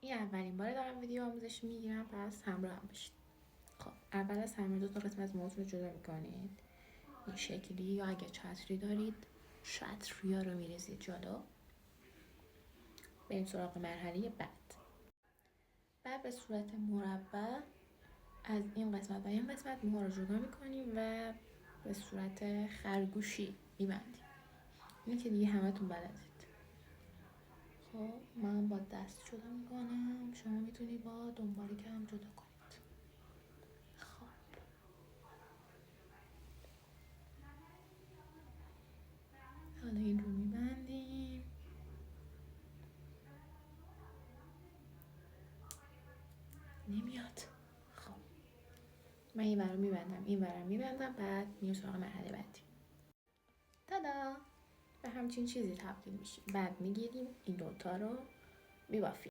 این اولین بار دارم ویدیو آموزشی میگیرم، پس همراه هم باشید. خب اول از همه دو تا قسمت موز رو جدا میکنید این شکلی، یا اگه چتری دارید چتری ها رو میریزید جلو. بریم سراغ مرحله بعد به صورت مربع از این قسمت و این قسمت موها رو جدا میکنیم و به صورت خرگوشی میبندیم. اینو که دیگه همتون بلدید. خب من با دست جدا میکنم، شما میتونی با دنبالی کم جدا کنید. خب حالا این رو میبندیم. نمیاد. خب من این ورم میبندم، این ورم میبندم، بعد میریم سراغ مرحله بعدی. تادا! به همچین چیزی تبدیل میشیم. بعد میگیریم این دوتا رو میبافیم.